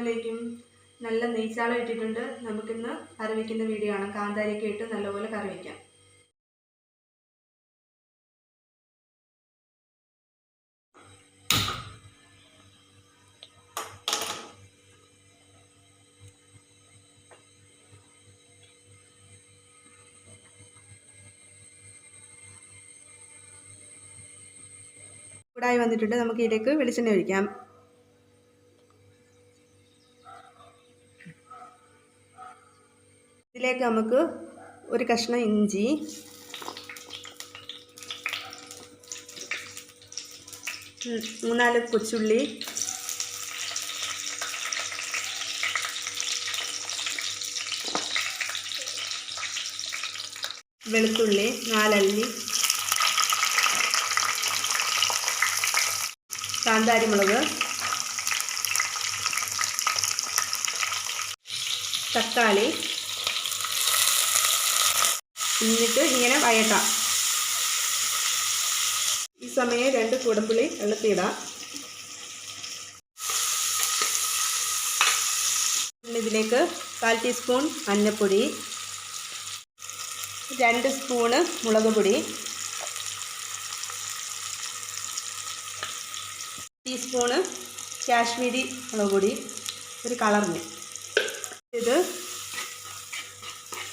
അസ്സലാമലൈക്കും. നല്ല നെയ്ച്ചാളം ഇട്ടിട്ടുണ്ട്. നമുക്കിന്ന് കറി വയ്ക്കുന്ന വീഡിയോ ആണ്. കാന്താരിയൊക്കെ ഇട്ട് നല്ലപോലെ കറി വയ്ക്കാം. ചൂടായി വന്നിട്ടുണ്ട്. നമുക്ക് ഇതിലേക്ക് വെളിച്ചെണ്ണ ഒഴിക്കാം. ഇതിലേക്ക് നമുക്ക് ഒരു കഷ്ണം ഇഞ്ചി, മൂന്നാല് കൊച്ചുള്ളി, വെളുത്തുള്ളി 4 അല്ലി, കാന്താരി മുളക്, തക്കാളി എന്നിട്ട് ഇങ്ങനെ വഴറ്റാം. ഈ സമയം 2 കുടംപുളി വെള്ളത്തിയിടാം. ഇതിലേക്ക് 1/4 ടീസ്പൂൺ മഞ്ഞൾപ്പൊടി, 2 സ്പൂണ് മുളക് പൊടി, ടീസ്പൂണ് കാശ്മീരി മുളക് പൊടി, ഒരു കളറിന്. ഇത്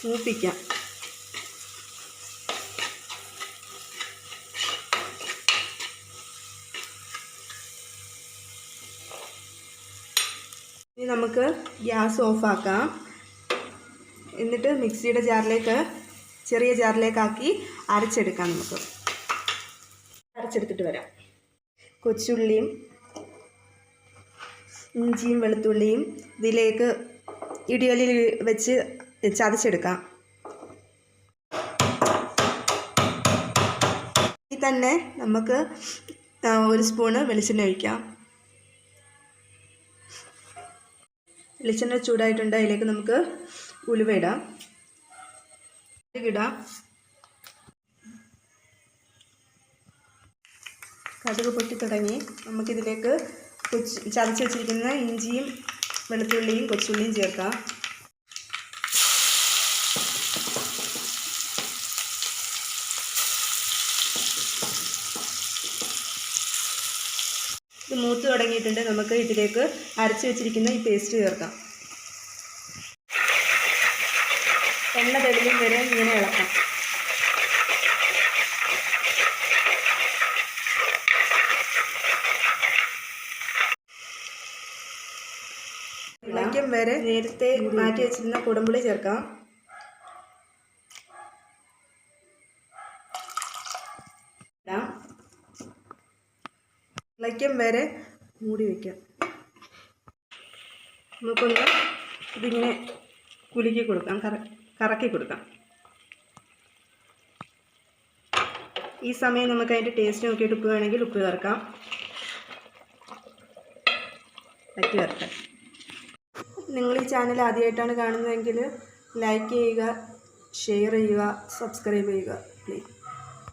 മൂപ്പിക്കാം. ഇനി നമുക്ക് ഗ്യാസ് ഓഫാക്കാം. എന്നിട്ട് മിക്സിയുടെ ജാറിലേക്ക്, ചെറിയ ജാറിലേക്കാക്കി അരച്ചെടുക്കാം. നമുക്ക് അരച്ചെടുത്തിട്ട് വരാം. കൊച്ചുള്ളിയും ഇഞ്ചിയും വെളുത്തുള്ളിയും ഇതിലേക്ക് ഇടിയോലിൽ വെച്ച് ചതച്ചെടുക്കാം. ഇതിൽ തന്നെ നമുക്ക് 1 സ്പൂണ് വെളിച്ചെണ്ണ ഒഴിക്കാം. വെളിച്ചെണ്ണ ചൂടായിട്ടുണ്ട്. അതിലേക്ക് നമുക്ക് ഉലുവ ഇടാം. കടുക് പൊട്ടി തുടങ്ങി. നമുക്കിതിലേക്ക് ചതച്ച് വെച്ചിരിക്കുന്ന ഇഞ്ചിയും വെളുത്തുള്ളിയും കൊച്ചുള്ളിയും ചേർക്കാം. ഇത് മൂത്ത് തുടങ്ങിയിട്ടുണ്ട്. നമുക്ക് ഇതിലേക്ക് അരച്ച് വെച്ചിരിക്കുന്ന ഈ പേസ്റ്റ് ചേർക്കാം. എണ്ണ തെളിയും വരെ ഇങ്ങനെ ഇളക്കാം. ഇളക്കും വരെ നേരത്തെ മാറ്റി വെച്ചിരുന്ന കുടംപുളി ചേർക്കാം. ഇളക്കും വരെ മൂടി വയ്ക്കാം. നമുക്കൊന്ന് ഇതിങ്ങനെ കുലുക്കി കൊടുക്കാം, കറക്കി കൊടുക്കാം. ഈ സമയം നമുക്ക് അതിൻ്റെ ടേസ്റ്റ് നോക്കിയിട്ട് ഉപ്പ് വേണമെങ്കിൽ ഉപ്പ് ചേർക്കാം. വറ്റി ചേർക്കാം. നിങ്ങൾ ഈ ചാനൽ ആദ്യമായിട്ടാണ് കാണുന്നതെങ്കിൽ ലൈക്ക് ചെയ്യുക, ഷെയർ ചെയ്യുക, സബ്സ്ക്രൈബ് ചെയ്യുക പ്ലീസ്.